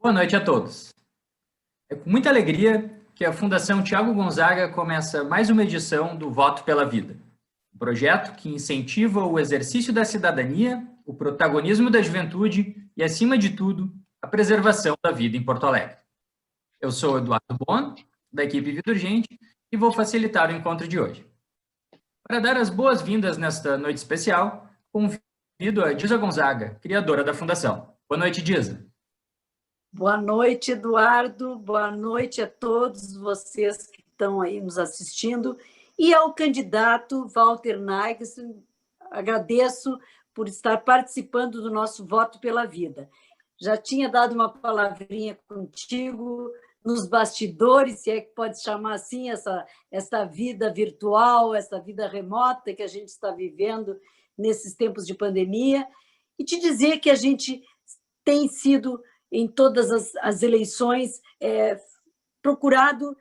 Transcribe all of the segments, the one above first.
Boa noite a todos. É com muita alegria que a Fundação Thiago Gonzaga começa mais uma edição do Voto pela Vida, um projeto que incentiva o exercício da cidadania, o protagonismo da juventude e, acima de tudo, a preservação da vida em Porto Alegre. Eu sou Eduardo Bon, da equipe Vida Urgente, e vou facilitar o encontro de hoje. Para dar as boas-vindas nesta noite especial, convido a Disa Gonzaga, criadora da Fundação. Boa noite, Disa. Boa noite, Eduardo. Boa noite a todos vocês que estão aí nos assistindo. E ao candidato Walter Nages, agradeço por estar participando do nosso Voto pela Vida. Já tinha dado uma palavrinha contigo nos bastidores, se é que pode chamar assim, essa vida virtual, essa vida remota que a gente está vivendo nesses tempos de pandemia, e te dizer que a gente tem sido, em todas as eleições, procurado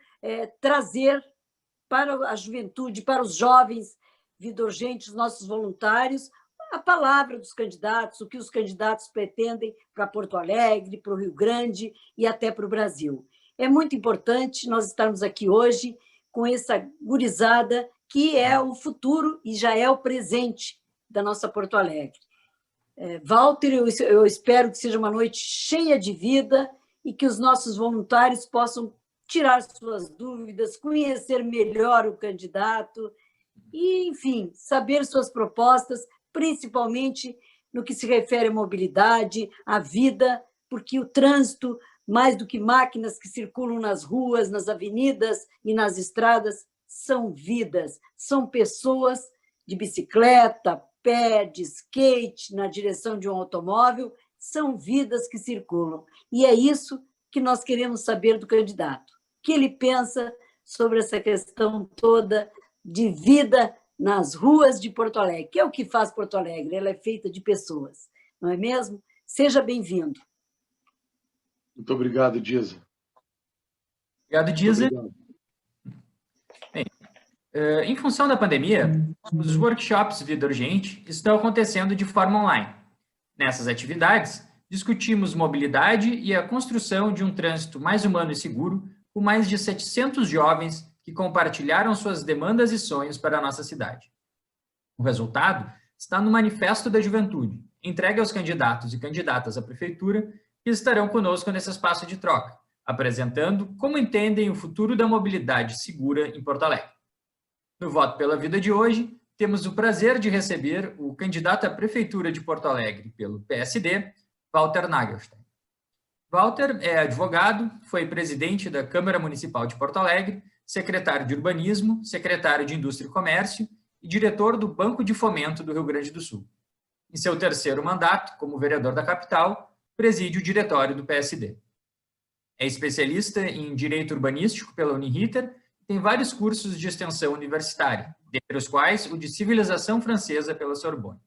trazer para a juventude, para os jovens, Vida Urgente, os nossos voluntários, a palavra dos candidatos, o que os candidatos pretendem para Porto Alegre, para o Rio Grande e até para o Brasil. É muito importante nós estarmos aqui hoje com essa gurizada que é o futuro e já é o presente da nossa Porto Alegre. Walter, eu espero que seja uma noite cheia de vida e que os nossos voluntários possam tirar suas dúvidas, conhecer melhor o candidato e, enfim, saber suas propostas, principalmente no que se refere à mobilidade, à vida, porque o trânsito, mais do que máquinas que circulam nas ruas, nas avenidas e nas estradas, são vidas, são pessoas de bicicleta, pé, de skate, na direção de um automóvel, são vidas que circulam. E é isso que nós queremos saber do candidato. O que ele pensa sobre essa questão toda de vida nas ruas de Porto Alegre, que é o que faz Porto Alegre, ela é feita de pessoas, não é mesmo? Seja bem-vindo. Muito obrigado, Disa. Obrigado, Disa. Bem, em função da pandemia, os workshops Vida Urgente estão acontecendo de forma online. Nessas atividades, discutimos mobilidade e a construção de um trânsito mais humano e seguro, com mais de 700 jovens que compartilharam suas demandas e sonhos para a nossa cidade. O resultado está no Manifesto da Juventude, entregue aos candidatos e candidatas à prefeitura que estarão conosco nesse espaço de troca, apresentando como entendem o futuro da mobilidade segura em Porto Alegre. No Voto pela Vida de hoje, temos o prazer de receber o candidato à Prefeitura de Porto Alegre pelo PSD, Walter Nagelstein. Walter é advogado, foi presidente da Câmara Municipal de Porto Alegre, secretário de Urbanismo, secretário de Indústria e Comércio e diretor do Banco de Fomento do Rio Grande do Sul. Em seu terceiro mandato, como vereador da capital, preside o diretório do PSD. É especialista em Direito Urbanístico pela Uniriter e tem vários cursos de extensão universitária, dentre os quais o de Civilização Francesa pela Sorbonne.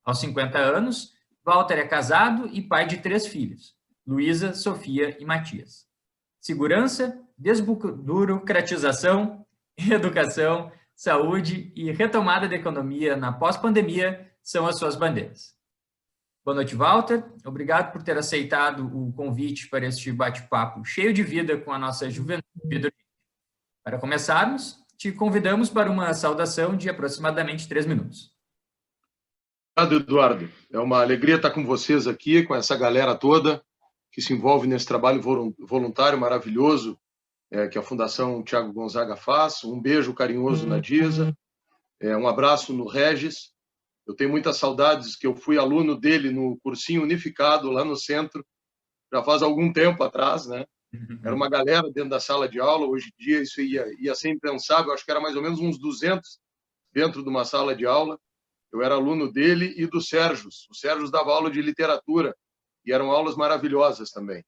Aos 50 anos, Walter é casado e pai de 3 filhos, Luísa, Sofia e Matias. Segurança, desburocratização, educação, saúde e retomada da economia na pós-pandemia são as suas bandeiras. Boa noite, Walter. Obrigado por ter aceitado o convite para este bate-papo cheio de vida com a nossa juventude. Para começarmos, te convidamos para uma saudação de aproximadamente 3 minutos. Obrigado, Eduardo. É uma alegria estar com vocês aqui, com essa galera toda que se envolve nesse trabalho voluntário maravilhoso que a Fundação Thiago Gonzaga faz. Um beijo carinhoso na Disa, um abraço no Regis. Eu tenho muitas saudades, que eu fui aluno dele no cursinho unificado lá no centro, já faz algum tempo atrás, né? Era uma galera dentro da sala de aula, hoje em dia isso ia ser impensável, acho que era mais ou menos uns 200 dentro de uma sala de aula. Eu era aluno dele e do Sérgio. O Sérgio dava aula de literatura, e eram aulas maravilhosas também.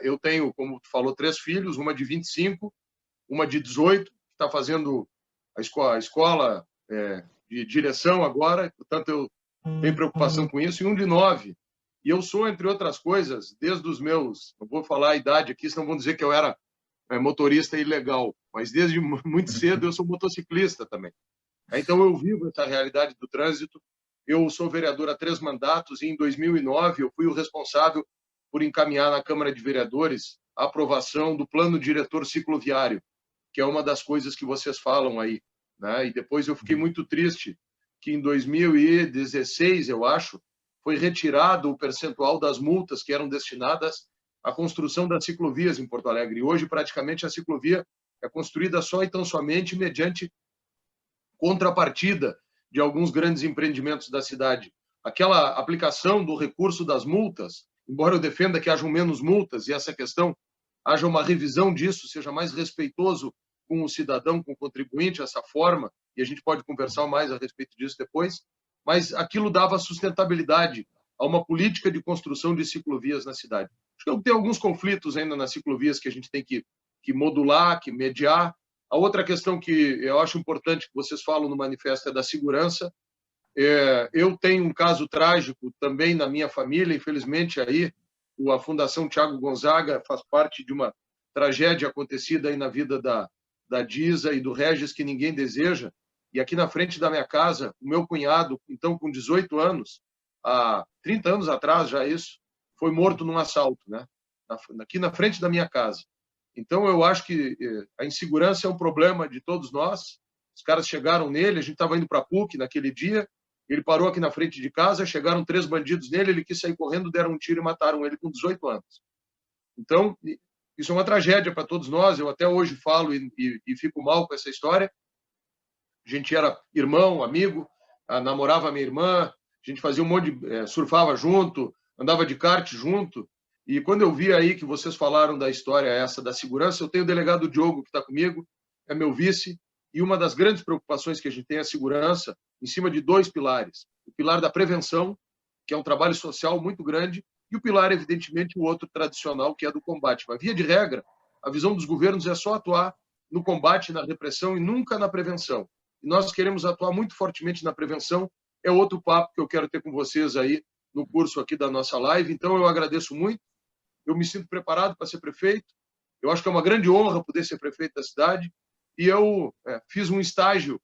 Eu tenho, como tu falou, 3 filhos, uma de 25, uma de 18, que está fazendo a escola de direção agora, portanto eu tenho preocupação com isso, e um de 9. E eu sou, entre outras coisas, desde os meus, não vou falar a idade aqui, senão vão dizer que eu era motorista ilegal, mas desde muito cedo eu sou motociclista também. Então eu vivo essa realidade do trânsito. Eu sou vereador há 3 mandatos e em 2009 eu fui o responsável por encaminhar na Câmara de Vereadores a aprovação do plano diretor cicloviário, que é uma das coisas que vocês falam aí, né? E depois eu fiquei muito triste que em 2016, eu acho, foi retirado o percentual das multas que eram destinadas à construção das ciclovias em Porto Alegre. E hoje, praticamente, a ciclovia é construída só e tão somente mediante contrapartida de alguns grandes empreendimentos da cidade. Aquela aplicação do recurso das multas, embora eu defenda que hajam menos multas e essa questão haja uma revisão disso, seja mais respeitoso com o cidadão, com o contribuinte, essa forma, e a gente pode conversar mais a respeito disso depois, mas aquilo dava sustentabilidade a uma política de construção de ciclovias na cidade. Acho que tem alguns conflitos ainda nas ciclovias que a gente tem que modular, que mediar. A outra questão que eu acho importante que vocês falam no manifesto é da segurança. Eu tenho um caso trágico também na minha família, infelizmente aí a Fundação Thiago Gonzaga faz parte de uma tragédia acontecida aí na vida da Disa e do Regis que ninguém deseja. E aqui na frente da minha casa, o meu cunhado, então com 18 anos, há 30 anos atrás já isso, foi morto num assalto, né? Aqui na frente da minha casa. Então eu acho que a insegurança é um problema de todos nós. Os caras chegaram nele, a gente estava indo para a PUC naquele dia, ele parou aqui na frente de casa, chegaram 3 bandidos nele, ele quis sair correndo, deram um tiro e mataram ele com 18 anos. Então, isso é uma tragédia para todos nós, eu até hoje falo e fico mal com essa história. A gente era irmão, amigo, namorava a minha irmã, a gente fazia um monte de... surfava junto, andava de kart junto, e quando eu vi aí que vocês falaram da história essa da segurança, eu tenho o delegado Diogo que está comigo, é meu vice, e uma das grandes preocupações que a gente tem é a segurança em cima de 2 pilares. O pilar da prevenção, que é um trabalho social muito grande, e o pilar, evidentemente, o outro tradicional, que é do combate. Mas, via de regra, a visão dos governos é só atuar no combate, na repressão e nunca na prevenção. E nós queremos atuar muito fortemente na prevenção. É outro papo que eu quero ter com vocês aí no curso aqui da nossa live. Então, eu agradeço muito. Eu me sinto preparado para ser prefeito. Eu acho que é uma grande honra poder ser prefeito da cidade. E eu fiz um estágio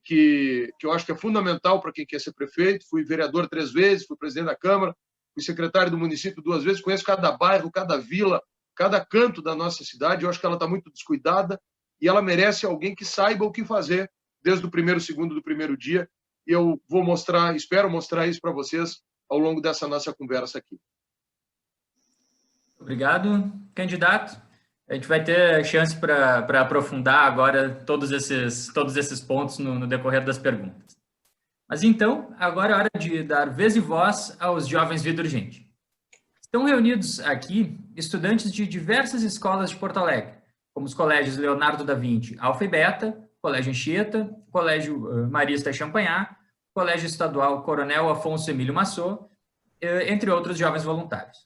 que eu acho que é fundamental para quem quer ser prefeito. Fui vereador 3 vezes, fui presidente da Câmara, fui secretário do município 2 vezes, conheço cada bairro, cada vila, cada canto da nossa cidade. Eu acho que ela está muito descuidada e ela merece alguém que saiba o que fazer desde o primeiro segundo do primeiro dia. E eu vou mostrar, espero mostrar isso para vocês ao longo dessa nossa conversa aqui. Obrigado, candidato. A gente vai ter chance para aprofundar agora todos esses pontos no decorrer das perguntas. Mas então, agora é hora de dar vez e voz aos jovens Vida Urgente. Estão reunidos aqui estudantes de diversas escolas de Porto Alegre, como os colégios Leonardo da Vinci, Alfa e Beta, Colégio Anchieta, Colégio Marista Champagnat, Colégio Estadual Coronel Afonso Emílio Massot, entre outros jovens voluntários.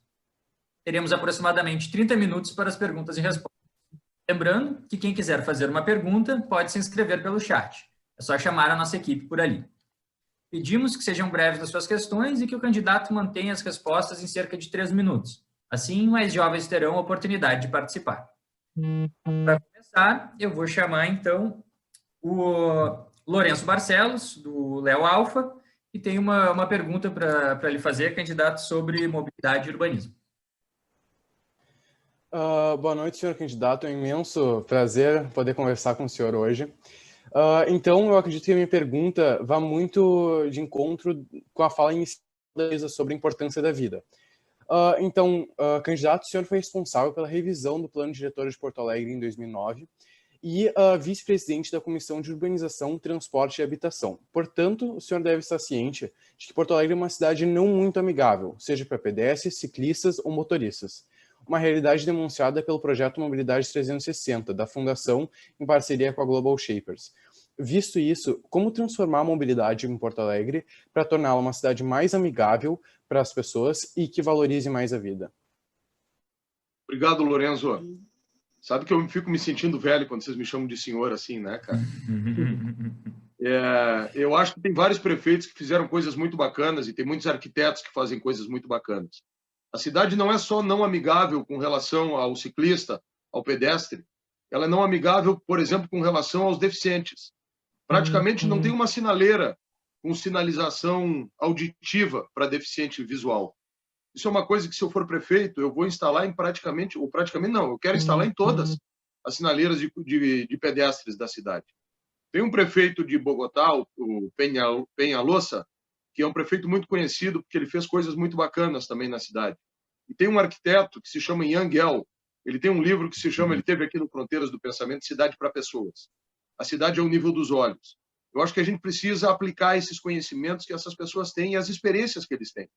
Teremos aproximadamente 30 minutos para as perguntas e respostas. Lembrando que quem quiser fazer uma pergunta pode se inscrever pelo chat. É só chamar a nossa equipe por ali. Pedimos que sejam breves nas suas questões e que o candidato mantenha as respostas em cerca de 3 minutos. Assim, mais jovens terão a oportunidade de participar. Para começar, eu vou chamar, então, o Lourenço Barcelos, do Léo Alfa, e tem uma pergunta para lhe fazer, candidato, sobre mobilidade e urbanismo. Boa noite, senhor candidato. É um imenso prazer poder conversar com o senhor hoje. Então, eu acredito que a minha pergunta vai muito de encontro com a fala inicial sobre a importância da vida. Então, candidato, o senhor foi responsável pela revisão do Plano Diretor de Porto Alegre em 2009 e vice-presidente da Comissão de Urbanização, Transporte e Habitação. Portanto, o senhor deve estar ciente de que Porto Alegre é uma cidade não muito amigável, seja para pedestres, ciclistas ou motoristas. Uma realidade demonstrada pelo projeto Mobilidade 360, da Fundação, em parceria com a Global Shapers. Visto isso, como transformar a mobilidade em Porto Alegre para torná-la uma cidade mais amigável para as pessoas e que valorize mais a vida? Obrigado, Lorenzo. Sabe que eu fico me sentindo velho quando vocês me chamam de senhor assim, né, cara? Eu acho que tem vários prefeitos que fizeram coisas muito bacanas e tem muitos arquitetos que fazem coisas muito bacanas. A cidade não é só não amigável com relação ao ciclista, ao pedestre, ela é não amigável, por exemplo, com relação aos deficientes. Praticamente não tem uma sinaleira com sinalização auditiva para deficiente visual. Isso é uma coisa que, se eu for prefeito, eu vou instalar em praticamente não, eu quero instalar em todas as sinaleiras de pedestres da cidade. Tem um prefeito de Bogotá, o Peñalosa, que é um prefeito muito conhecido, porque ele fez coisas muito bacanas também na cidade. E tem um arquiteto que se chama Yangel. Ele tem um livro que se chama, ele teve aqui no Fronteiras do Pensamento, Cidade para Pessoas. A cidade é o nível dos olhos. Eu acho que a gente precisa aplicar esses conhecimentos que essas pessoas têm e as experiências que eles têm.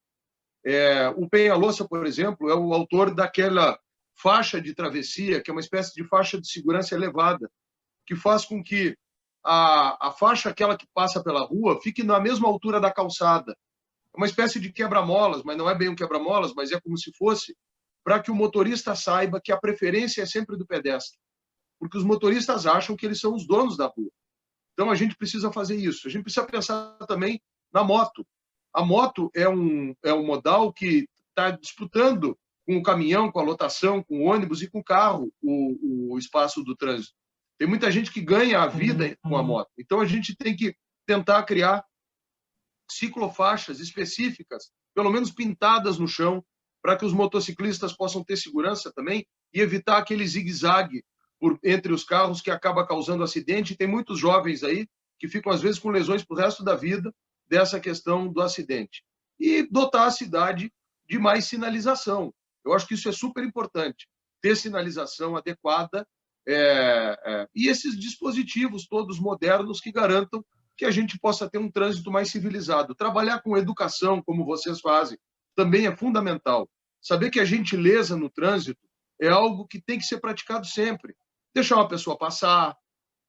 O Peñalosa, por exemplo, é o autor daquela faixa de travessia, que é uma espécie de faixa de segurança elevada, que faz com que a faixa, aquela que passa pela rua, fique na mesma altura da calçada. É uma espécie de quebra-molas, mas não é bem um quebra-molas, mas é como se fosse, para que o motorista saiba que a preferência é sempre do pedestre. Porque os motoristas acham que eles são os donos da rua. Então, a gente precisa fazer isso. A gente precisa pensar também na moto. A moto é um modal que está disputando com o caminhão, com a lotação, com o ônibus e com o carro o espaço do trânsito. Tem muita gente que ganha a vida com a moto. Então, a gente tem que tentar criar ciclofaixas específicas, pelo menos pintadas no chão, para que os motociclistas possam ter segurança também e evitar aquele zigue-zague entre os carros que acaba causando acidente. E tem muitos jovens aí que ficam, às vezes, com lesões para o resto da vida dessa questão do acidente. E dotar a cidade de mais sinalização. Eu acho que isso é super importante, ter sinalização adequada e esses dispositivos todos modernos que garantam que a gente possa ter um trânsito mais civilizado. Trabalhar com educação, como vocês fazem, também é fundamental. Saber que a gentileza no trânsito é algo que tem que ser praticado sempre. Deixar uma pessoa passar,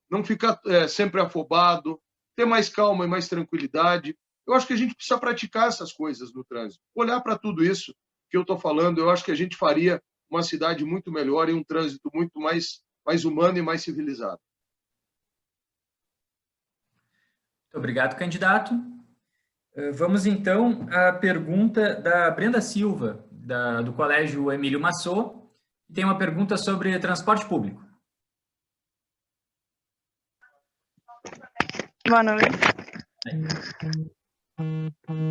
não ficar sempre afobado, ter mais calma e mais tranquilidade. Eu acho que a gente precisa praticar essas coisas no trânsito. Olhar para tudo isso que eu estou falando, eu acho que a gente faria uma cidade muito melhor e um trânsito muito mais humano e mais civilizado. Muito obrigado, candidato. Vamos, então, à pergunta da Brenda Silva, do Colégio Emílio Massot, que tem uma pergunta sobre transporte público. Boa noite.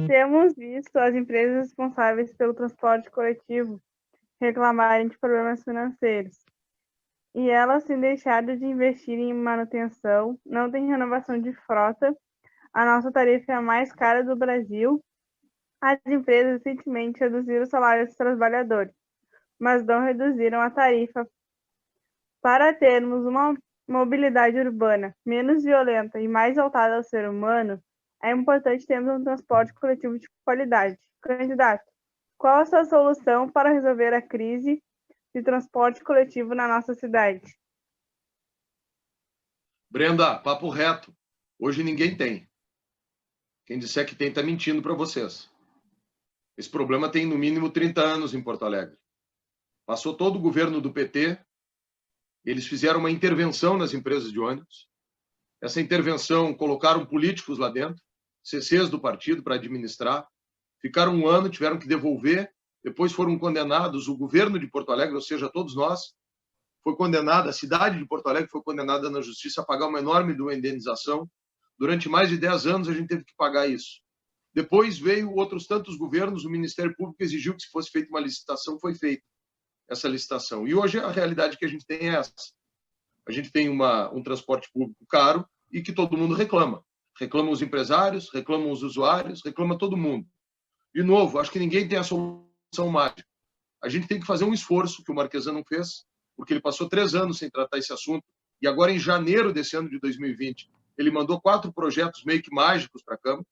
Temos visto as empresas responsáveis pelo transporte coletivo reclamarem de problemas financeiros. E elas, sem deixar de investir em manutenção, não têm renovação de frota. A nossa tarifa é a mais cara do Brasil. As empresas recentemente reduziram o salário dos trabalhadores, mas não reduziram a tarifa. Para termos uma mobilidade urbana menos violenta e mais voltada ao ser humano, é importante termos um transporte coletivo de qualidade. Candidato, qual a sua solução para resolver a crise de transporte coletivo na nossa cidade? Brenda, papo reto. Hoje ninguém tem. Quem disser que tem está mentindo para vocês. Esse problema tem no mínimo 30 anos em Porto Alegre. Passou todo o governo do PT, eles fizeram uma intervenção nas empresas de ônibus. Essa intervenção, colocaram políticos lá dentro, CCs do partido para administrar, ficaram um ano, tiveram que devolver, depois foram condenados, o governo de Porto Alegre, ou seja, todos nós, foi condenada, a cidade de Porto Alegre foi condenada na justiça a pagar uma enorme indenização. Durante mais de 10 anos a gente teve que pagar isso. Depois veio outros tantos governos, o Ministério Público exigiu que se fosse feita uma licitação, foi feita essa licitação. E hoje a realidade que a gente tem é essa. A gente tem um transporte público caro e que todo mundo reclama. Reclamam os empresários, reclamam os usuários, reclama todo mundo. De novo, acho que ninguém tem a solução mágica. A gente tem que fazer um esforço que o Marquesan não fez, porque ele passou 3 anos sem tratar esse assunto, e agora em janeiro desse ano de 2020, ele mandou 4 projetos meio que mágicos para a Câmara,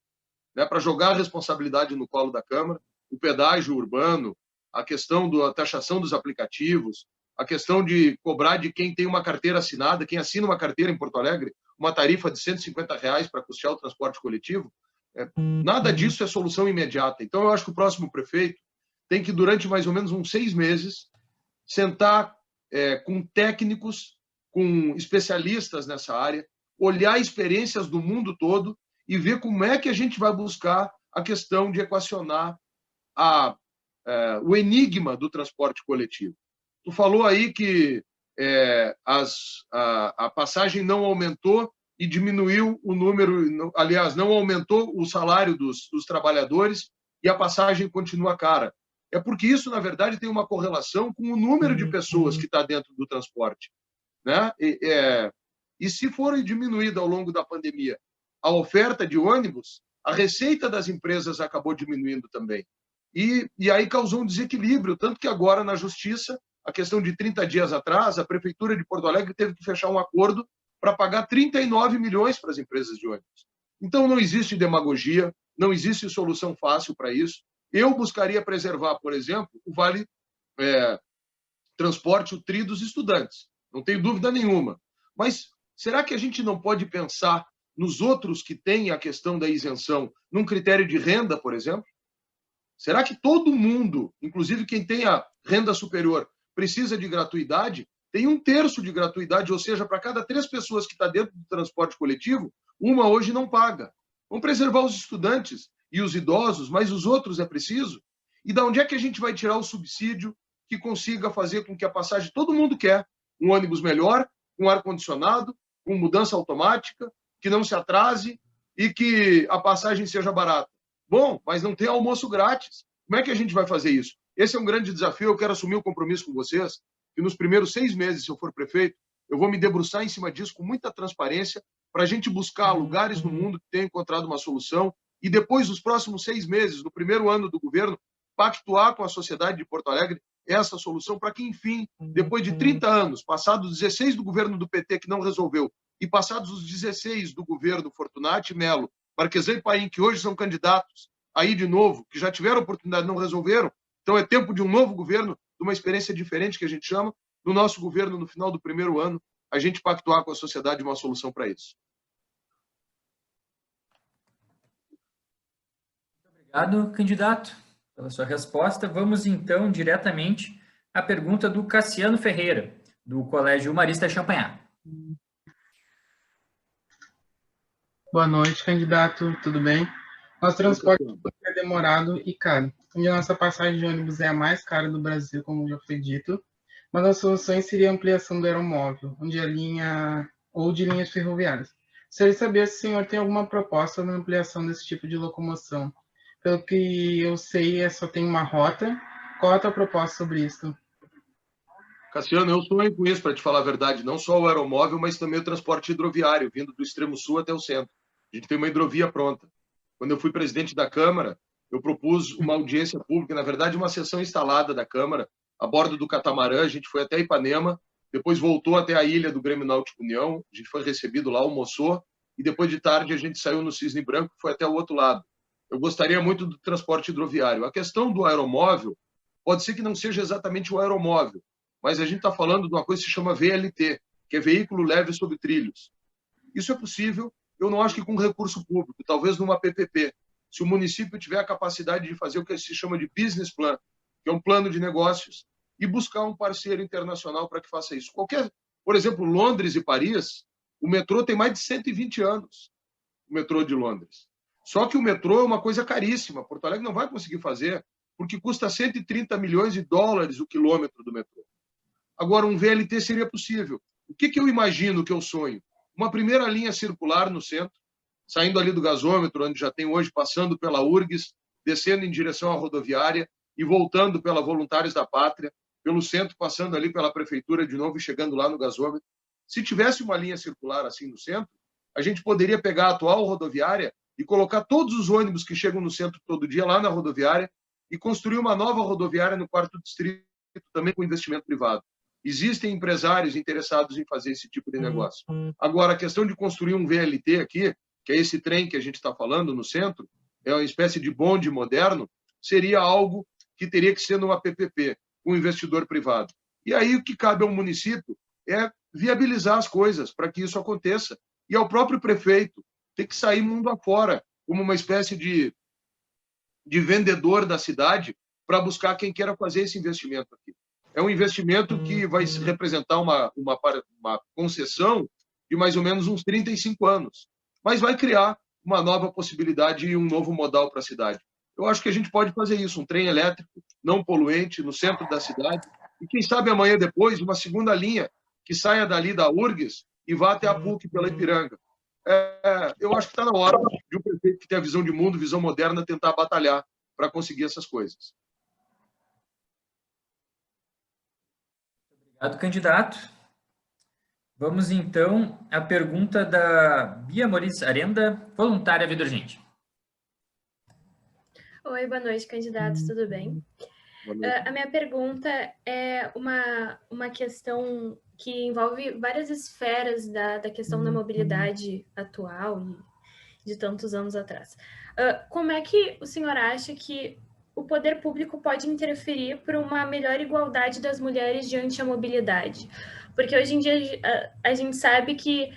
né, para jogar a responsabilidade no colo da Câmara, o pedágio urbano, a questão da taxação dos aplicativos, a questão de cobrar de quem tem uma carteira assinada, quem assina uma carteira em Porto Alegre, uma tarifa de R$150 para custear o transporte coletivo. Nada disso é solução imediata. Então, eu acho que o próximo prefeito tem que, durante mais ou menos uns 6 meses, sentar com técnicos, com especialistas nessa área, olhar experiências do mundo todo e ver como é que a gente vai buscar a questão de equacionar o enigma do transporte coletivo. Tu falou aí que a passagem não aumentou e diminuiu o número, aliás, não aumentou o salário dos trabalhadores e a passagem continua cara. é porque isso, na verdade, tem uma correlação com o número de pessoas que está dentro do transporte, né? E se for diminuída ao longo da pandemia a oferta de ônibus, a receita das empresas acabou diminuindo também. E aí causou um desequilíbrio, tanto que agora, na Justiça, a questão de 30 dias atrás, a Prefeitura de Porto Alegre teve que fechar um acordo para pagar 39 milhões para as empresas de ônibus. Então, não existe demagogia, não existe solução fácil para isso. Eu buscaria preservar, por exemplo, o Vale Transporte, o TRI dos estudantes, não tenho dúvida nenhuma. Mas será que a gente não pode pensar nos outros que têm a questão da isenção num critério de renda, por exemplo? Será que todo mundo, inclusive quem tem a renda superior, precisa de gratuidade? Tem 1/3 de gratuidade, ou seja, para cada 3 pessoas que está dentro do transporte coletivo, uma hoje não paga. Vamos preservar os estudantes e os idosos, mas os outros é preciso? E da onde é que a gente vai tirar o subsídio que consiga fazer com que a passagem todo mundo quer? Um ônibus melhor, com ar-condicionado, com mudança automática, que não se atrase e que a passagem seja barata. Bom, mas não tem almoço grátis. Como é que a gente vai fazer isso? Esse é um grande desafio. Eu quero assumir o compromisso com vocês que nos primeiros 6 meses, se eu for prefeito, eu vou me debruçar em cima disso com muita transparência para a gente buscar lugares no mundo que tenham encontrado uma solução e depois, nos próximos 6 meses, no primeiro ano do governo, pactuar com a sociedade de Porto Alegre essa solução para que, enfim, depois de 30 anos, passados 16 do governo do PT que não resolveu e passados os 16 do governo Fortunati, Melo, Marquesan e Paim, que hoje são candidatos aí de novo, que já tiveram oportunidade e não resolveram, então é tempo de um novo governo, de uma experiência diferente que a gente chama, no nosso governo, no final do primeiro ano, a gente pactuar com a sociedade uma solução para isso. Obrigado, candidato, pela sua resposta. Vamos, então, diretamente à pergunta do Cassiano Ferreira, do Colégio Marista Champagnat. Boa noite, candidato. Tudo bem? Nosso transporte é demorado e caro. E a nossa passagem de ônibus é a mais cara do Brasil, como já foi dito. Uma das soluções seria a ampliação do aeromóvel, onde a linha ou de linhas ferroviárias. Gostaria de saber se o senhor tem alguma proposta na ampliação desse tipo de locomoção. Pelo que eu sei, só tem uma rota. Qual é a tua proposta sobre isso? Cassiano, eu sonho com isso, para te falar a verdade. Não só o aeromóvel, mas também o transporte hidroviário, vindo do extremo sul até o centro. A gente tem uma hidrovia pronta. Quando eu fui presidente da Câmara, eu propus uma audiência pública, na verdade, uma sessão instalada da Câmara, a bordo do catamarã. A gente foi até Ipanema, depois voltou até a ilha do Grêmio Náutico União, a gente foi recebido lá, almoçou, e depois de tarde a gente saiu no Cisne Branco, foi até o outro lado. Eu gostaria muito do transporte hidroviário. A questão do aeromóvel, pode ser que não seja exatamente o aeromóvel, mas a gente está falando de uma coisa que se chama VLT, que é Veículo Leve sobre Trilhos. Isso é possível, eu não acho que com recurso público, talvez numa PPP. Se o município tiver a capacidade de fazer o que se chama de business plan, que é um plano de negócios, e buscar um parceiro internacional para que faça isso. Por exemplo, Londres e Paris, o metrô tem mais de 120 anos, o metrô de Londres. Só que o metrô é uma coisa caríssima. Porto Alegre não vai conseguir fazer, porque custa 130 milhões de dólares o quilômetro do metrô. Agora, um VLT seria possível. O que eu imagino, que eu sonho? Uma primeira linha circular no centro, saindo ali do gasômetro, onde já tem hoje, passando pela URGS, descendo em direção à rodoviária e voltando pela Voluntários da Pátria, pelo centro, passando ali pela prefeitura de novo e chegando lá no gasômetro. Se tivesse uma linha circular assim no centro, a gente poderia pegar a atual rodoviária e colocar todos os ônibus que chegam no centro todo dia lá na rodoviária e construir uma nova rodoviária no 4º distrito, também com investimento privado. Existem empresários interessados em fazer esse tipo de negócio. Agora, a questão de construir um VLT aqui, que é esse trem que a gente está falando no centro, é uma espécie de bonde moderno, seria algo que teria que ser numa PPP, com um investidor privado. E aí o que cabe ao município é viabilizar as coisas para que isso aconteça. E ao próprio prefeito ter que sair mundo afora, como uma espécie de vendedor da cidade, para buscar quem queira fazer esse investimento aqui. É um investimento que vai representar uma concessão de mais ou menos uns 35 anos, mas vai criar uma nova possibilidade e um novo modal para a cidade. Eu acho que a gente pode fazer isso, um trem elétrico não poluente no centro da cidade, e quem sabe amanhã depois uma segunda linha que saia dali da URGS e vá até a PUC pela Ipiranga. Eu acho que está na hora de um prefeito que tem a visão de mundo, visão moderna, tentar batalhar para conseguir essas coisas. Obrigado, candidato. Vamos, então, à pergunta da Bia Moriz Arenda, voluntária Vida Urgente. Oi, boa noite, candidatos, tudo bem? A minha pergunta é uma questão que envolve várias esferas da questão da mobilidade atual e de tantos anos atrás. Como é que o senhor acha que o poder público pode interferir para uma melhor igualdade das mulheres diante da mobilidade? Porque hoje em dia a gente sabe que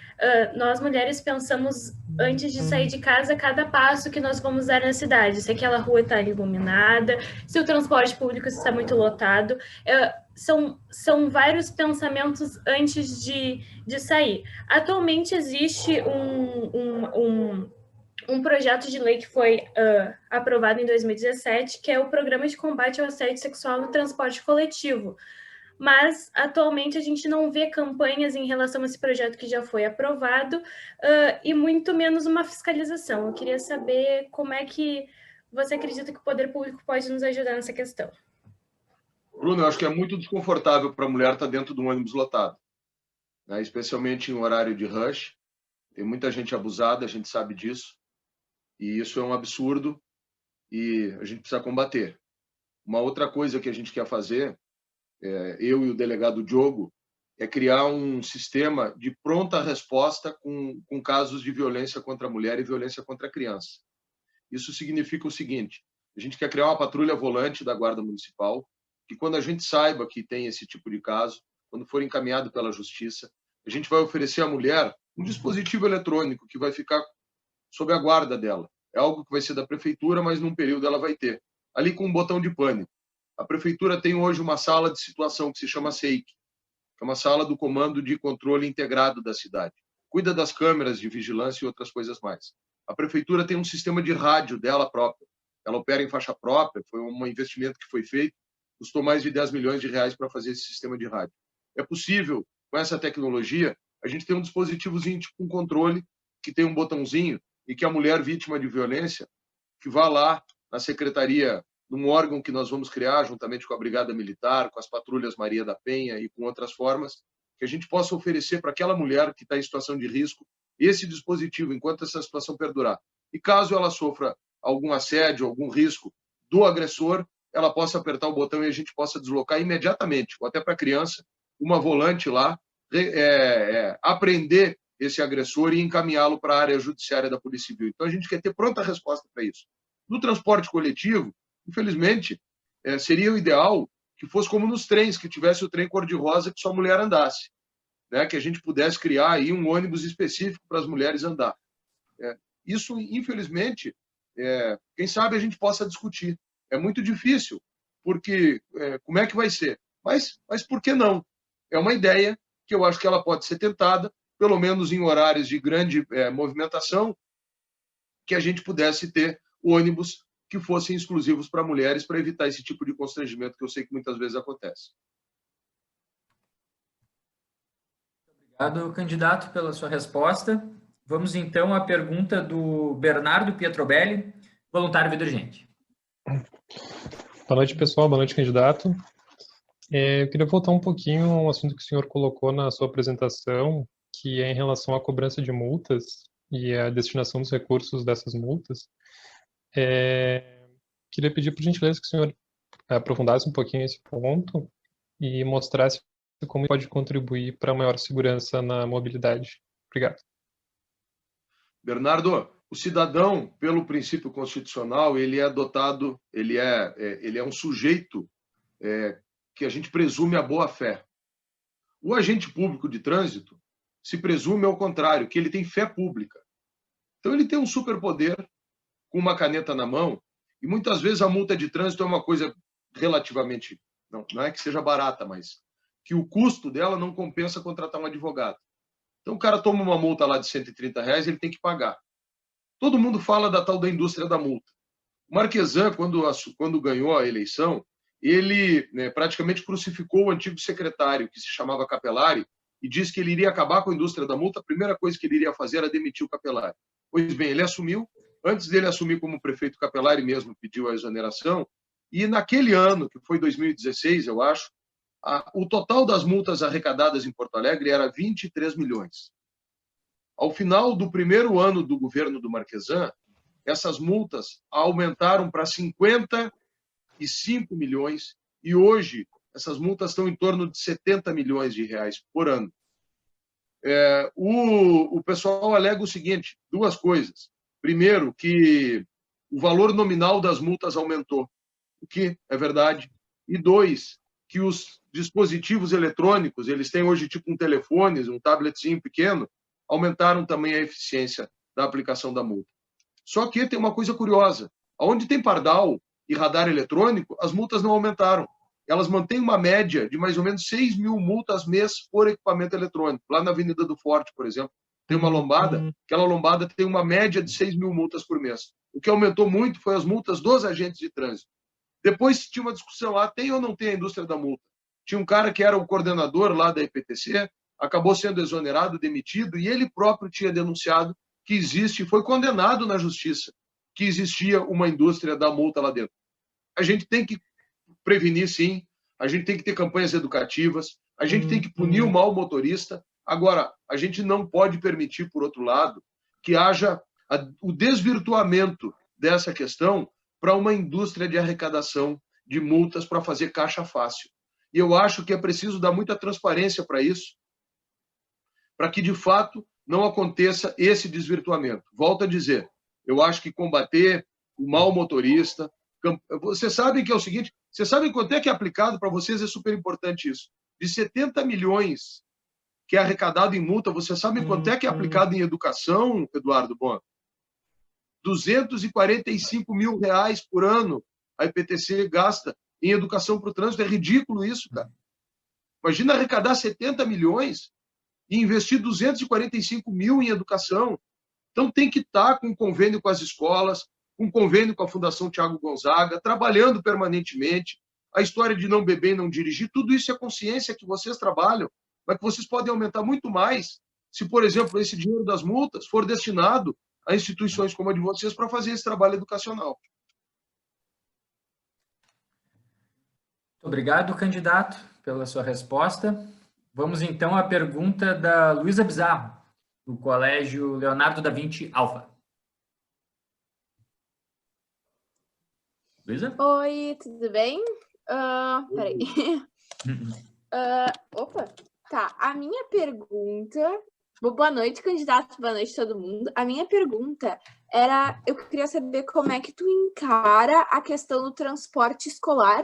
nós mulheres pensamos antes de sair de casa cada passo que nós vamos dar na cidade, se aquela rua está iluminada, se o transporte público está muito lotado. São vários pensamentos antes de sair. Atualmente existe um projeto de lei que foi aprovado em 2017, que é o Programa de Combate ao Assédio Sexual no Transporte Coletivo. Mas, atualmente, a gente não vê campanhas em relação a esse projeto que já foi aprovado e muito menos uma fiscalização. Eu queria saber como é que você acredita que o poder público pode nos ajudar nessa questão. Bruno, eu acho que é muito desconfortável para a mulher estar dentro de um ônibus lotado, né? Especialmente em horário de rush. Tem muita gente abusada, a gente sabe disso. E isso é um absurdo e a gente precisa combater. Uma outra coisa que a gente quer fazer, eu e o delegado Diogo, é criar um sistema de pronta resposta com casos de violência contra a mulher e violência contra a criança. Isso significa o seguinte: a gente quer criar uma patrulha volante da Guarda Municipal, que quando a gente saiba que tem esse tipo de caso, quando for encaminhado pela Justiça, a gente vai oferecer à mulher um dispositivo eletrônico que vai ficar sob a guarda dela. É algo que vai ser da prefeitura, mas num período ela vai ter. Ali com um botão de pânico. A prefeitura tem hoje uma sala de situação que se chama SEIC, que é uma sala do Comando de Controle Integrado da cidade. Cuida das câmeras de vigilância e outras coisas mais. A prefeitura tem um sistema de rádio dela própria. Ela opera em faixa própria, foi um investimento que foi feito, custou mais de 10 milhões de reais para fazer esse sistema de rádio. É possível, com essa tecnologia, a gente ter um dispositivozinho tipo um controle, que tem um botãozinho, e que a mulher vítima de violência, que vá lá na secretaria, num órgão que nós vamos criar, juntamente com a Brigada Militar, com as patrulhas Maria da Penha e com outras formas, que a gente possa oferecer para aquela mulher que está em situação de risco esse dispositivo enquanto essa situação perdurar. E caso ela sofra algum assédio, algum risco do agressor, ela possa apertar o botão e a gente possa deslocar imediatamente, ou até para a criança, uma volante lá, apreender esse agressor e encaminhá-lo para a área judiciária da Polícia Civil. Então, a gente quer ter pronta resposta para isso. No transporte coletivo, infelizmente, seria o ideal que fosse como nos trens, que tivesse o trem cor-de-rosa que só mulher andasse, né? Que a gente pudesse criar aí um ônibus específico para as mulheres andar. Isso, infelizmente, quem sabe a gente possa discutir. É muito difícil, porque como é que vai ser? Mas por que não? É uma ideia que eu acho que ela pode ser tentada, pelo menos em horários de grande movimentação, que a gente pudesse ter ônibus que fossem exclusivos para mulheres, para evitar esse tipo de constrangimento que eu sei que muitas vezes acontece. Obrigado, candidato, pela sua resposta. Vamos, então, à pergunta do Bernardo Pietrobelli, voluntário Vida Urgente. Boa noite, pessoal. Boa noite, candidato. Eu queria voltar um pouquinho ao assunto que o senhor colocou na sua apresentação, que é em relação à cobrança de multas e a destinação dos recursos dessas multas. Queria pedir, por gentileza, que o senhor aprofundasse um pouquinho esse ponto e mostrasse como pode contribuir para a maior segurança na mobilidade. Obrigado. Bernardo, o cidadão, pelo princípio constitucional, ele é dotado, ele é um sujeito que a gente presume a boa-fé. O agente público de trânsito se presume ao contrário, que ele tem fé pública. Então, ele tem um superpoder com uma caneta na mão, e muitas vezes a multa de trânsito é uma coisa relativamente, não é que seja barata, mas que o custo dela não compensa contratar um advogado. Então, o cara toma uma multa lá de R$130, ele tem que pagar. Todo mundo fala da tal da indústria da multa. O Marquesan, quando ganhou a eleição, ele praticamente crucificou o antigo secretário, que se chamava Capelari, e disse que ele iria acabar com a indústria da multa. A primeira coisa que ele iria fazer era demitir o Capelari. Pois bem, ele assumiu. Antes dele assumir como prefeito, Capelari mesmo pediu a exoneração. E naquele ano, que foi 2016, eu acho, O total das multas arrecadadas em Porto Alegre era 23 milhões. Ao final do primeiro ano do governo do Marquesan, essas multas aumentaram para 55 milhões e hoje essas multas estão em torno de 70 milhões de reais por ano. O pessoal alega o seguinte, duas coisas. Primeiro, que o valor nominal das multas aumentou, o que é verdade. E dois, que os dispositivos eletrônicos, eles têm hoje tipo um telefone, um tabletzinho pequeno, aumentaram também a eficiência da aplicação da multa. Só que tem uma coisa curiosa. Onde tem pardal e radar eletrônico, as multas não aumentaram. Elas mantêm uma média de mais ou menos 6 mil multas mês por equipamento eletrônico. Lá na Avenida do Forte, por exemplo, tem uma lombada, aquela lombada tem uma média de 6 mil multas por mês. O que aumentou muito foi as multas dos agentes de trânsito. Depois tinha uma discussão lá, tem ou não tem a indústria da multa? Tinha um cara que era o coordenador lá da IPTC, acabou sendo exonerado, demitido, e ele próprio tinha denunciado que existe, foi condenado na justiça, que existia uma indústria da multa lá dentro. A gente tem que prevenir, sim, a gente tem que ter campanhas educativas, a gente tem que punir o mau motorista. Agora, a gente não pode permitir, por outro lado, que haja o desvirtuamento dessa questão para uma indústria de arrecadação de multas para fazer caixa fácil. E eu acho que é preciso dar muita transparência para isso, para que, de fato, não aconteça esse desvirtuamento. Volto a dizer, eu acho que combater o mau motorista... Vocês sabem que é o seguinte, vocês sabem quanto é que é aplicado para vocês, é super importante isso. De 70 milhões que é arrecadado em multa, vocês sabem quanto é que é aplicado em educação, Eduardo Bon? 245 mil reais por ano a IPTC gasta em educação para o trânsito. É ridículo isso, cara. Imagina arrecadar 70 milhões e investir 245 mil em educação. Então tem que estar com convênio com as escolas, com convênio com a Fundação Tiago Gonzaga, trabalhando permanentemente. A história de não beber e não dirigir, tudo isso é consciência que vocês trabalham, mas que vocês podem aumentar muito mais se, por exemplo, esse dinheiro das multas for destinado a instituições como a de vocês para fazer esse trabalho educacional. Obrigado, candidato, pela sua resposta. Vamos, então, à pergunta da Luísa Bizarro, do Colégio Leonardo da Vinci Alfa. Luísa? Oi, tudo bem? Peraí. Opa, tá. A minha pergunta... Boa noite, candidato. Boa noite, todo mundo. A minha pergunta era... Eu queria saber como é que tu encara a questão do transporte escolar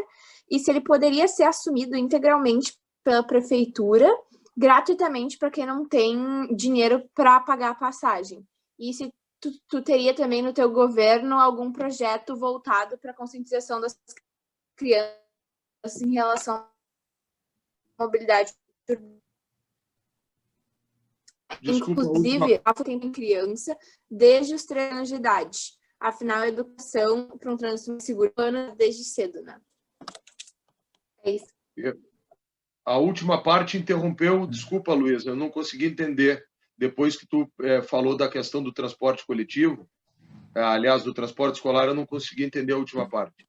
e se ele poderia ser assumido integralmente pela prefeitura, gratuitamente, para quem não tem dinheiro para pagar a passagem. E se tu teria também no teu governo algum projeto voltado para a conscientização das crianças em relação à mobilidade. Desculpa, inclusive, a tem criança desde os 3 anos de idade. Afinal, a educação para um trânsito seguro desde cedo, né? É isso. A última parte interrompeu, desculpa, Luísa, eu não consegui entender. Depois que tu falou da questão do transporte coletivo, aliás, do transporte escolar, eu não consegui entender a última parte.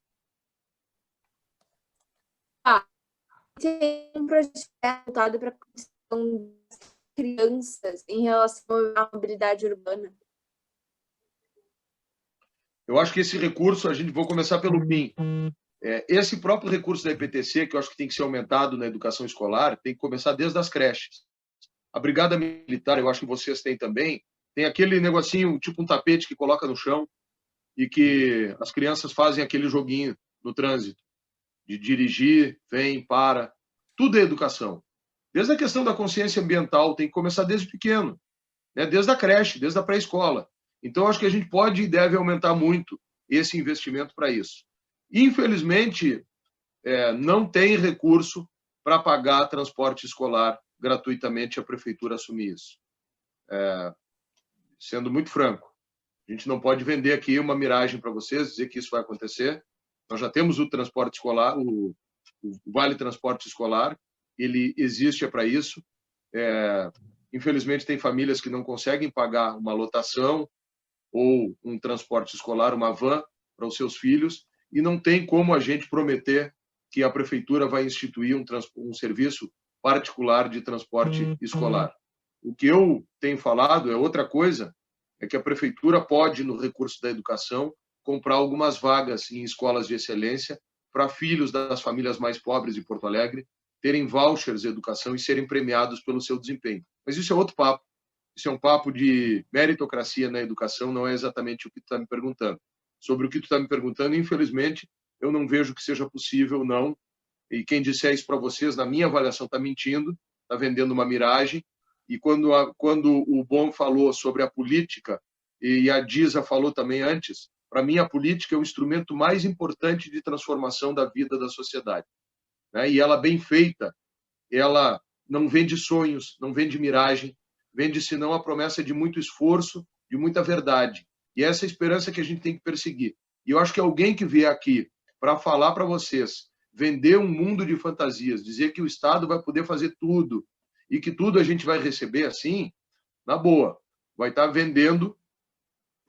Tem um projeto voltado para a questão das crianças em relação à mobilidade urbana. Eu acho que esse recurso, vou começar pelo PIN. Esse próprio recurso da IPTC, que eu acho que tem que ser aumentado na educação escolar, tem que começar desde as creches. A Brigada Militar, eu acho que vocês têm também, tem aquele negocinho, tipo um tapete que coloca no chão e que as crianças fazem aquele joguinho no trânsito, de dirigir, vem, para. Tudo é educação. Desde a questão da consciência ambiental, tem que começar desde pequeno, né? Desde a creche, desde a pré-escola. Então, acho que a gente pode e deve aumentar muito esse investimento para isso. Infelizmente, não tem recurso para pagar transporte escolar gratuitamente, a prefeitura assumir isso. Sendo muito franco, a gente não pode vender aqui uma miragem para vocês, dizer que isso vai acontecer. Nós já temos o transporte escolar, o Vale Transporte Escolar, ele existe para isso. Infelizmente, tem famílias que não conseguem pagar uma lotação ou um transporte escolar, uma van, para os seus filhos, e não tem como a gente prometer que a prefeitura vai instituir um serviço particular de transporte escolar. O que eu tenho falado é outra coisa, é que a prefeitura pode, no recurso da educação, comprar algumas vagas em escolas de excelência para filhos das famílias mais pobres de Porto Alegre terem vouchers de educação e serem premiados pelo seu desempenho. Mas isso é outro papo. Isso é um papo de meritocracia na educação, não é exatamente o que tu está me perguntando. Sobre o que tu está me perguntando, infelizmente, eu não vejo que seja possível, não. E quem disser isso para vocês, na minha avaliação, está mentindo, está vendendo uma miragem. E quando o Bom falou sobre a política, e a Disa falou também antes, para mim a política é o instrumento mais importante de transformação da vida da sociedade. Né? E ela, bem feita, ela não vende sonhos, não vende miragem, vende, senão, a promessa de muito esforço, de muita verdade. E essa é a esperança que a gente tem que perseguir. E eu acho que alguém que vier aqui para falar para vocês, vender um mundo de fantasias, dizer que o Estado vai poder fazer tudo e que tudo a gente vai receber assim, na boa, vai estar vendendo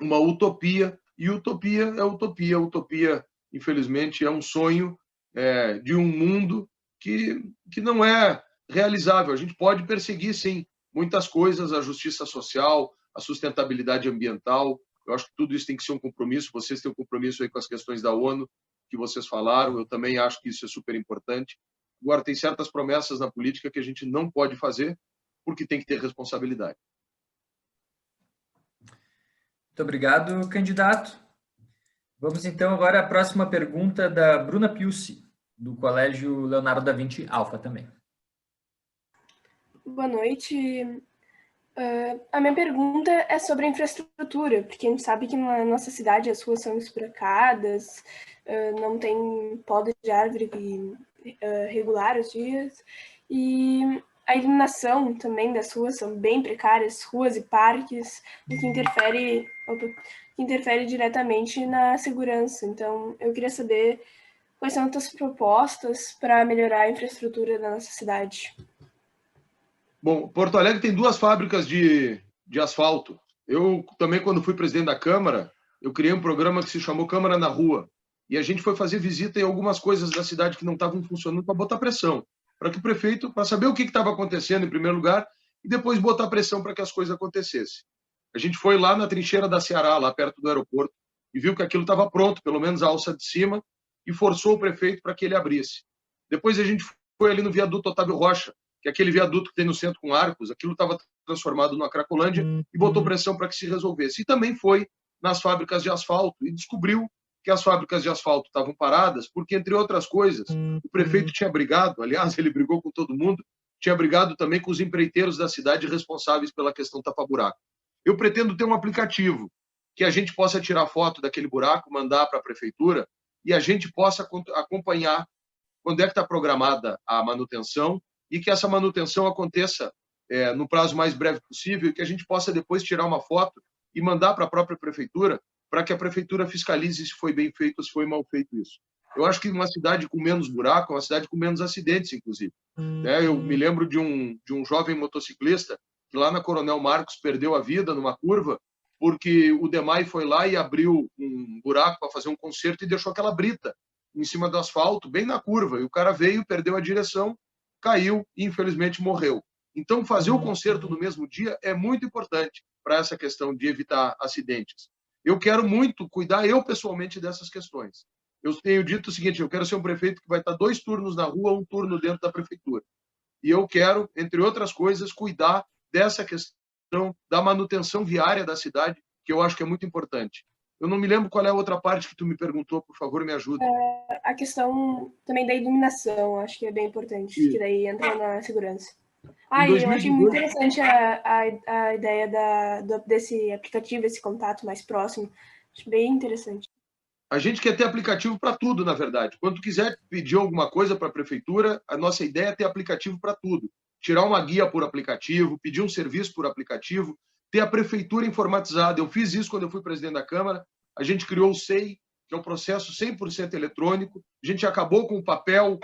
uma utopia, e utopia é utopia. Utopia, infelizmente, é um sonho de um mundo que não é realizável. A gente pode perseguir, sim, muitas coisas, a justiça social, a sustentabilidade ambiental. Eu acho que tudo isso tem que ser um compromisso. Vocês têm um compromisso aí com as questões da ONU, que vocês falaram. Eu também acho que isso é super importante. Agora, tem certas promessas na política que a gente não pode fazer porque tem que ter responsabilidade. Muito obrigado, candidato. Vamos, então, agora à próxima pergunta da Bruna Piussi, do Colégio Leonardo da Vinci Alfa também. Boa noite. A minha pergunta é sobre a infraestrutura, porque a gente sabe que na nossa cidade as ruas são esburacadas, não tem poda de árvore regular os dias, e a iluminação também das ruas são bem precárias, ruas e parques, o que interfere diretamente na segurança. Então, eu queria saber quais são as tuas propostas para melhorar a infraestrutura da nossa cidade. Bom, Porto Alegre tem 2 fábricas de asfalto. Eu também, quando fui presidente da Câmara, eu criei um programa que se chamou Câmara na Rua. E a gente foi fazer visita em algumas coisas da cidade que não estavam funcionando para botar pressão. Para que o prefeito, para saber o que estava acontecendo em primeiro lugar, e depois botar pressão para que as coisas acontecessem. A gente foi lá na trincheira da Ceará, lá perto do aeroporto, e viu que aquilo estava pronto, pelo menos a alça de cima, e forçou o prefeito para que ele abrisse. Depois a gente foi ali no viaduto Otávio Rocha, que é aquele viaduto que tem no centro com arcos, aquilo estava transformado numa Cracolândia, e botou pressão para que se resolvesse. E também foi nas fábricas de asfalto, e descobriu que as fábricas de asfalto estavam paradas, porque, entre outras coisas, o prefeito tinha brigado, aliás, ele brigou com todo mundo, tinha brigado também com os empreiteiros da cidade responsáveis pela questão tapa-buraco. Eu pretendo ter um aplicativo que a gente possa tirar foto daquele buraco, mandar para a prefeitura, e a gente possa acompanhar quando é que está programada a manutenção, e que essa manutenção aconteça no prazo mais breve possível, e que a gente possa depois tirar uma foto e mandar para a própria prefeitura, para que a prefeitura fiscalize se foi bem feito ou se foi mal feito isso. Eu acho que uma cidade com menos buraco é uma cidade com menos acidentes, inclusive. Eu me lembro de um jovem motociclista que lá na Coronel Marcos perdeu a vida numa curva porque o DEMAI foi lá e abriu um buraco para fazer um concerto e deixou aquela brita em cima do asfalto, bem na curva. E o cara veio, perdeu a direção, caiu e, infelizmente, morreu. Então, fazer o concerto no mesmo dia é muito importante para essa questão de evitar acidentes. Eu quero muito cuidar, eu pessoalmente, dessas questões. Eu tenho dito o seguinte, eu quero ser um prefeito que vai estar 2 turnos na rua, 1 turno dentro da prefeitura. E eu quero, entre outras coisas, cuidar dessa questão da manutenção viária da cidade, que eu acho que é muito importante. Eu não me lembro qual é a outra parte que tu me perguntou, por favor, me ajuda. A questão também da iluminação, acho que é bem importante, que daí entra na segurança. Eu achei muito interessante a ideia desse aplicativo, esse contato mais próximo. Acho bem interessante. A gente quer ter aplicativo para tudo, na verdade. Quando tu quiser pedir alguma coisa para a prefeitura, a nossa ideia é ter aplicativo para tudo. Tirar uma guia por aplicativo, pedir um serviço por aplicativo, ter a prefeitura informatizada. Eu fiz isso quando eu fui presidente da Câmara. A gente criou o SEI, que é um processo 100% eletrônico. A gente acabou com o papel,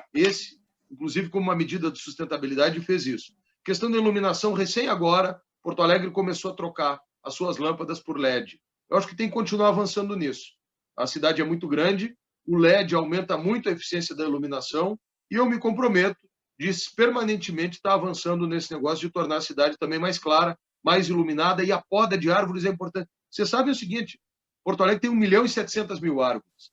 inclusive como uma medida de sustentabilidade, e fez isso. Questão da iluminação, recém agora, Porto Alegre começou a trocar as suas lâmpadas por LED. Eu acho que tem que continuar avançando nisso. A cidade é muito grande, o LED aumenta muito a eficiência da iluminação, e eu me comprometo de permanentemente estar avançando nesse negócio de tornar a cidade também mais clara, mais iluminada, e a poda de árvores é importante. Você sabe o seguinte, Porto Alegre tem 1.700.000 árvores.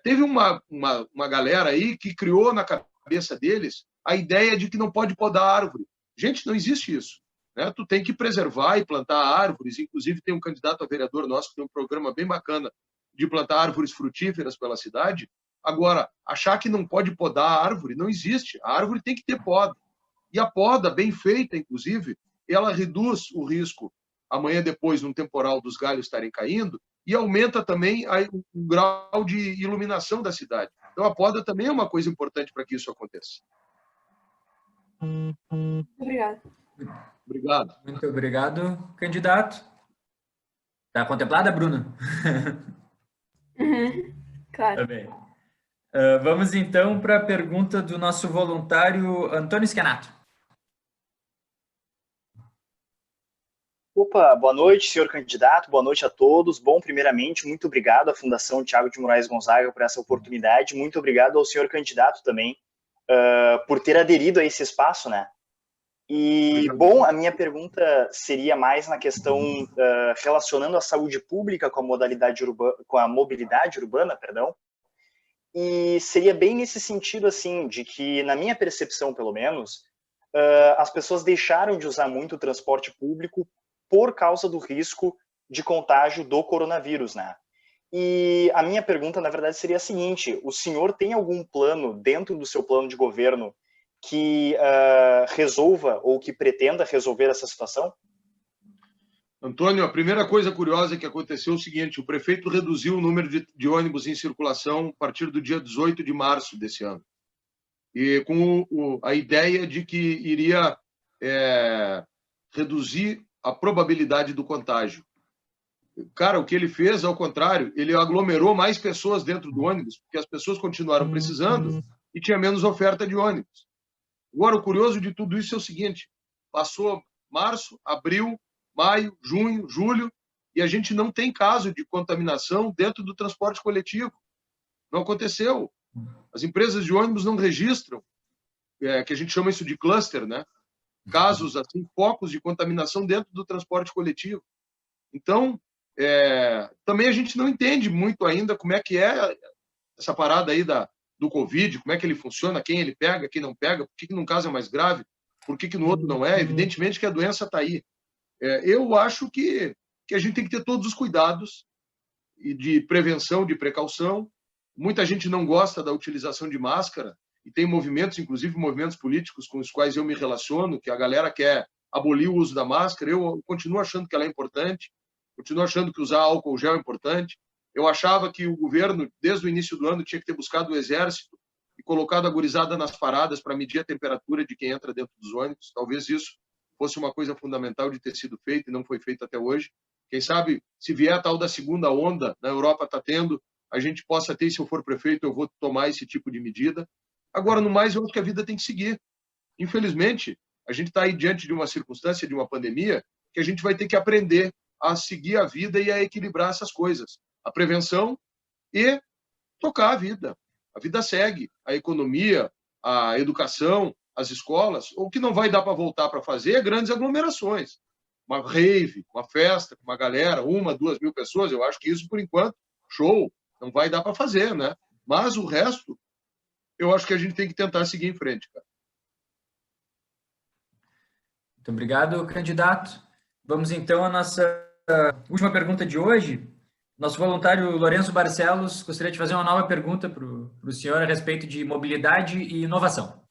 Teve uma galera aí que criou na cabeça deles a ideia de que não pode podar árvore. Gente, não existe isso, né? Tu tem que preservar e plantar árvores. Inclusive, tem um candidato a vereador nosso que tem um programa bem bacana de plantar árvores frutíferas pela cidade. Agora, achar que não pode podar a árvore, não existe. A árvore tem que ter poda. E a poda, bem feita, inclusive, ela reduz o risco, amanhã depois, num temporal, dos galhos estarem caindo, e aumenta também o grau de iluminação da cidade. Então, a poda também é uma coisa importante para que isso aconteça. Obrigada. Obrigado. Muito obrigado, candidato. Está contemplada, Bruna? Claro. Tá bem. Vamos, então, para a pergunta do nosso voluntário Antônio Schenato. Opa, boa noite, senhor candidato, boa noite a todos. Bom, primeiramente, muito obrigado à Fundação Tiago de Moraes Gonzaga por essa oportunidade. Muito obrigado ao senhor candidato também por ter aderido a esse espaço, né? E, bom, a minha pergunta seria mais na questão relacionando a saúde pública com a modalidade urbana, com a mobilidade urbana, perdão. E seria bem nesse sentido, assim, de que, na minha percepção, pelo menos, as pessoas deixaram de usar muito o transporte público por causa do risco de contágio do coronavírus, né? E a minha pergunta, na verdade, seria a seguinte: o senhor tem algum plano dentro do seu plano de governo que resolva ou que pretenda resolver essa situação? Antônio, a primeira coisa curiosa que aconteceu é o seguinte: o prefeito reduziu o número de ônibus em circulação a partir do dia 18 de março desse ano. E com a ideia de que iria reduzir a probabilidade do contágio. Cara, o que ele fez, ao contrário, ele aglomerou mais pessoas dentro do ônibus, porque as pessoas continuaram precisando e tinha menos oferta de ônibus. Agora, o curioso de tudo isso é o seguinte: passou março, abril, maio, junho, julho, e a gente não tem caso de contaminação dentro do transporte coletivo. Não aconteceu. As empresas de ônibus não registram, que a gente chama isso de cluster, né? Casos, assim, focos de contaminação dentro do transporte coletivo. Então, também a gente não entende muito ainda como é que é essa parada aí do Covid, como é que ele funciona, quem ele pega, quem não pega, por que num caso é mais grave, por que no outro não é. Evidentemente que a doença está aí. Eu acho que a gente tem que ter todos os cuidados e de prevenção, de precaução. Muita gente não gosta da utilização de máscara, e tem movimentos, inclusive movimentos políticos com os quais eu me relaciono, que a galera quer abolir o uso da máscara. Eu continuo achando que ela é importante, continuo achando que usar álcool gel é importante. Eu achava que o governo, desde o início do ano, tinha que ter buscado o exército e colocado a gurizada nas paradas para medir a temperatura de quem entra dentro dos ônibus. Talvez isso fosse uma coisa fundamental de ter sido feito e não foi feito até hoje. Quem sabe, se vier a tal da segunda onda, na Europa está tendo, a gente possa ter, se eu for prefeito, eu vou tomar esse tipo de medida. Agora, no mais, eu acho que a vida tem que seguir. Infelizmente, a gente está aí diante de uma circunstância, de uma pandemia, que a gente vai ter que aprender a seguir a vida e a equilibrar essas coisas. A prevenção e tocar a vida. A vida segue. A economia, a educação, as escolas. O que não vai dar para voltar para fazer é grandes aglomerações. Uma rave, uma festa, uma galera, 1, 2 mil pessoas. Eu acho que isso, por enquanto, show, não vai dar para fazer, né? Mas o resto, eu acho que a gente tem que tentar seguir em frente, cara. Muito obrigado, candidato. Vamos, então, à nossa última pergunta de hoje. Nosso voluntário Lourenço Barcelos gostaria de fazer uma nova pergunta para o senhor a respeito de mobilidade e inovação.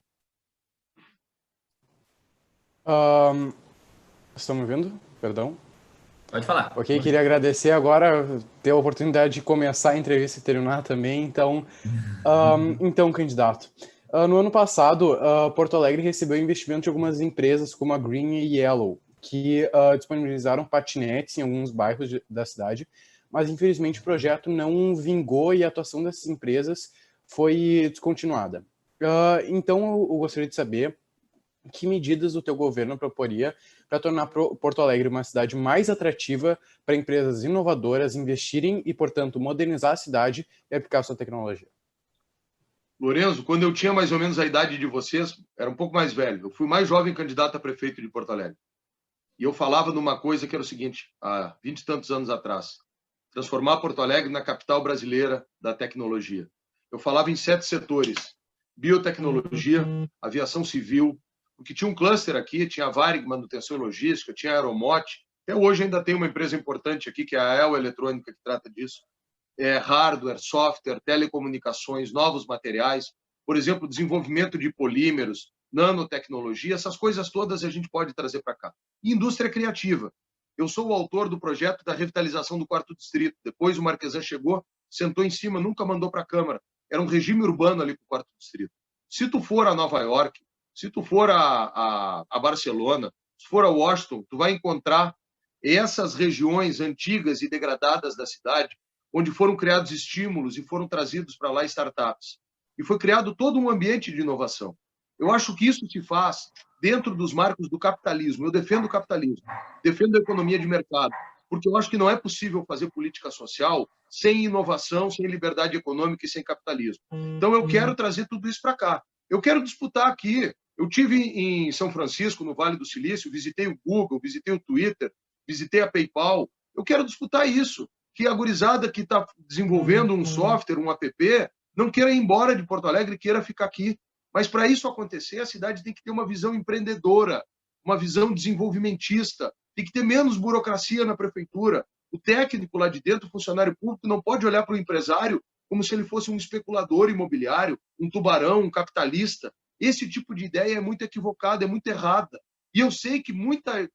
Estão me ouvindo? Perdão. Pode falar. Ok, queria agradecer agora, ter a oportunidade de começar a entrevista e terminar também. Então, candidato, no ano passado, Porto Alegre recebeu investimento de algumas empresas como a Green e Yellow, que disponibilizaram patinetes em alguns bairros da cidade, mas infelizmente o projeto não vingou e a atuação dessas empresas foi descontinuada. Então, eu gostaria de saber que medidas o teu governo proporia para tornar Porto Alegre uma cidade mais atrativa para empresas inovadoras investirem e, portanto, modernizar a cidade e aplicar sua tecnologia? Lorenzo, quando eu tinha mais ou menos a idade de vocês, era um pouco mais velho. Eu fui o mais jovem candidato a prefeito de Porto Alegre. E eu falava numa coisa que era o seguinte, há 20 e tantos anos atrás: transformar Porto Alegre na capital brasileira da tecnologia. Eu falava em 7 setores: biotecnologia, aviação civil, porque tinha um cluster aqui, tinha a Varig, manutenção e logística, tinha a Aeromote, até hoje ainda tem uma empresa importante aqui, que é a El Eletrônica, que trata disso. Hardware, software, telecomunicações, novos materiais, por exemplo, desenvolvimento de polímeros, nanotecnologia, essas coisas todas a gente pode trazer para cá. E indústria criativa. Eu sou o autor do projeto da revitalização do 4º Distrito. Depois o Marquesan chegou, sentou em cima, nunca mandou para a Câmara. Era um regime urbano ali para o 4º Distrito. Se tu for a Nova York, se tu for a Barcelona, se for a Washington, tu vai encontrar essas regiões antigas e degradadas da cidade, onde foram criados estímulos e foram trazidos para lá startups. E foi criado todo um ambiente de inovação. Eu acho que isso se faz dentro dos marcos do capitalismo. Eu defendo o capitalismo, defendo a economia de mercado, porque eu acho que não é possível fazer política social sem inovação, sem liberdade econômica e sem capitalismo. Então eu quero trazer tudo isso para cá. Eu quero disputar aqui. Eu tive em São Francisco, no Vale do Silício, visitei o Google, visitei o Twitter, visitei a PayPal. Eu quero disputar isso, que a gurizada que está desenvolvendo um software, um app, não queira ir embora de Porto Alegre, queira ficar aqui. Mas para isso acontecer, a cidade tem que ter uma visão empreendedora, uma visão desenvolvimentista, tem que ter menos burocracia na prefeitura. O técnico lá de dentro, o funcionário público, não pode olhar para o empresário como se ele fosse um especulador imobiliário, um tubarão, um capitalista. Esse tipo de ideia é muito equivocada, é muito errada. E eu sei que muita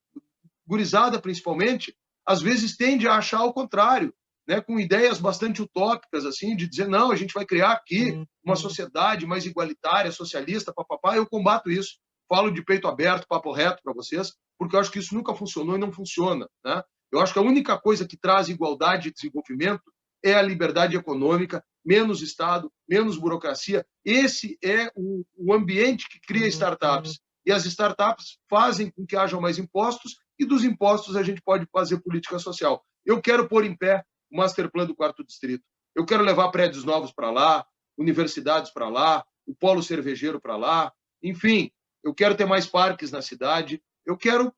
gurizada, principalmente, às vezes tende a achar o contrário, né, com ideias bastante utópicas, assim, de dizer, não, a gente vai criar aqui uma sociedade mais igualitária, socialista, papapá. Eu combato isso. Falo de peito aberto, papo reto para vocês, porque eu acho que isso nunca funcionou e não funciona, né? Eu acho que a única coisa que traz igualdade e desenvolvimento é a liberdade econômica, menos Estado, menos burocracia. Esse é o ambiente que cria startups. E as startups fazem com que hajam mais impostos, e dos impostos a gente pode fazer política social. Eu quero pôr em pé o Master Plan do 4º Distrito. Eu quero levar prédios novos para lá, universidades para lá, o polo cervejeiro para lá. Enfim, eu quero ter mais parques na cidade. Eu quero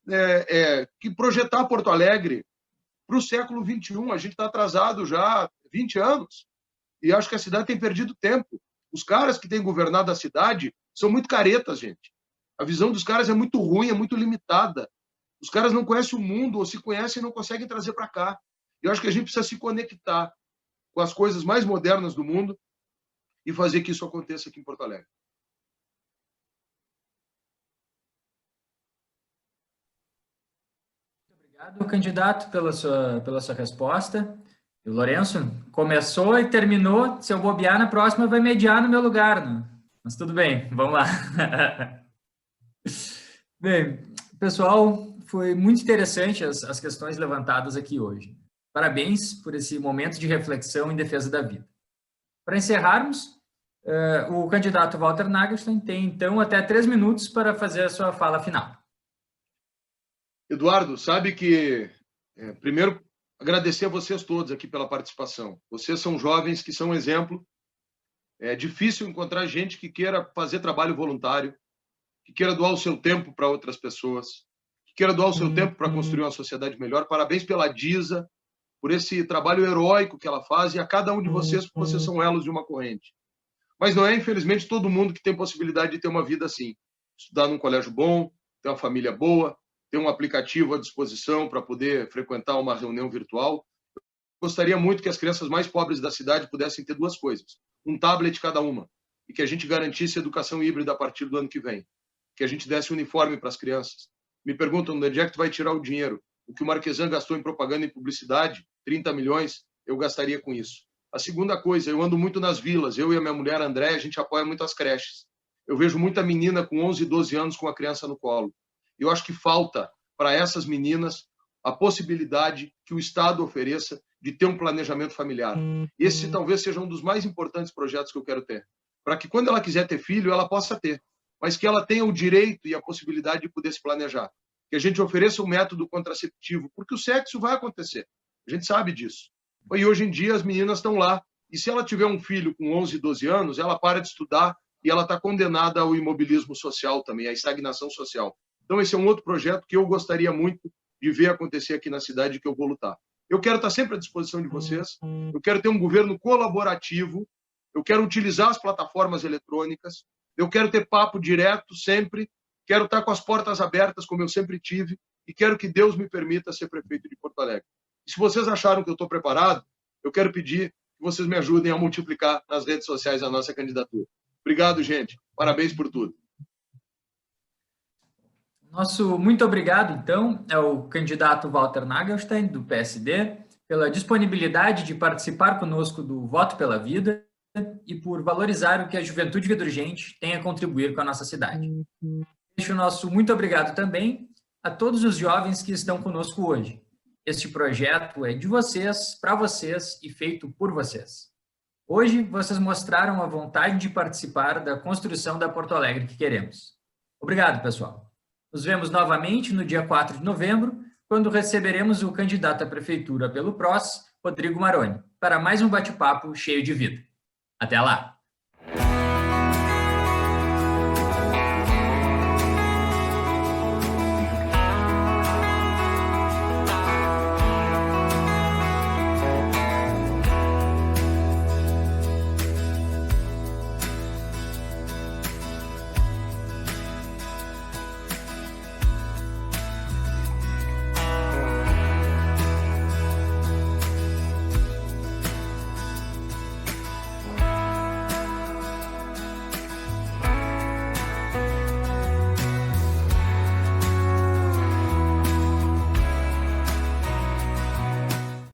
que projetar Porto Alegre para o século XXI. A gente está atrasado já há 20 anos. E acho que a cidade tem perdido tempo. Os caras que têm governado a cidade são muito caretas, gente. A visão dos caras é muito ruim, é muito limitada. Os caras não conhecem o mundo, ou se conhecem, não conseguem trazer para cá. Eu acho que a gente precisa se conectar com as coisas mais modernas do mundo e fazer que isso aconteça aqui em Porto Alegre. Muito obrigado, candidato, pela sua resposta. E o Lourenço começou e terminou. Se eu bobear na próxima, vai mediar no meu lugar. Né? Mas tudo bem, vamos lá. Bem, pessoal, foi muito interessante as questões levantadas aqui hoje. Parabéns por esse momento de reflexão em defesa da vida. Para encerrarmos, o candidato Walter Nagelstein tem, então, até 3 minutos para fazer a sua fala final. Eduardo, sabe que, primeiro, agradecer a vocês todos aqui pela participação. Vocês são jovens que são exemplo. É difícil encontrar gente que queira fazer trabalho voluntário, que queira doar o seu tempo para outras pessoas, que queira doar o seu tempo para construir uma sociedade melhor. Parabéns pela DISA, por esse trabalho heróico que ela faz, e a cada um de vocês, porque vocês são elos de uma corrente. Mas não é, infelizmente, todo mundo que tem possibilidade de ter uma vida assim. Estudar num colégio bom, ter uma família boa, ter um aplicativo à disposição para poder frequentar uma reunião virtual. Eu gostaria muito que as crianças mais pobres da cidade pudessem ter 2 coisas. Um tablet cada uma, e que a gente garantisse educação híbrida a partir do ano que vem. Que a gente desse uniforme para as crianças. Me perguntam onde é que tu vai tirar o dinheiro. O que o Marquesan gastou em propaganda e publicidade, 30 milhões, eu gastaria com isso. A segunda coisa, eu ando muito nas vilas. Eu e a minha mulher, André, a gente apoia muito as creches. Eu vejo muita menina com 11, 12 anos com a criança no colo. Eu acho que falta para essas meninas a possibilidade que o Estado ofereça de ter um planejamento familiar. Esse talvez seja um dos mais importantes projetos que eu quero ter. Para que quando ela quiser ter filho, ela possa ter. mas que ela tenha o direito e a possibilidade de poder se planejar. Que a gente ofereça um método contraceptivo, porque o sexo vai acontecer. A gente sabe disso. E hoje em dia as meninas estão lá. E se ela tiver um filho com 11, 12 anos, ela para de estudar e ela está condenada ao imobilismo social também, à estagnação social. Então esse é um outro projeto que eu gostaria muito de ver acontecer aqui na cidade, que eu vou lutar. Eu quero estar sempre à disposição de vocês, eu quero ter um governo colaborativo, eu quero utilizar as plataformas eletrônicas, eu quero ter papo direto sempre, quero estar com as portas abertas, como eu sempre tive, e quero que Deus me permita ser prefeito de Porto Alegre. E se vocês acharam que eu estou preparado, eu quero pedir que vocês me ajudem a multiplicar nas redes sociais a nossa candidatura. Obrigado, gente. Parabéns por tudo. Nosso muito obrigado, então, ao candidato Walter Nagelstein, do PSD, pela disponibilidade de participar conosco do Voto pela Vida e por valorizar o que a juventude vidurgente tem a contribuir com a nossa cidade. Deixo o nosso muito obrigado também a todos os jovens que estão conosco hoje. Este projeto é de vocês, para vocês e feito por vocês. Hoje, vocês mostraram a vontade de participar da construção da Porto Alegre que queremos. Obrigado, pessoal. Nos vemos novamente no dia 4 de novembro, quando receberemos o candidato à prefeitura pelo PROS, Rodrigo Maroni, para mais um bate-papo cheio de vida. Até lá!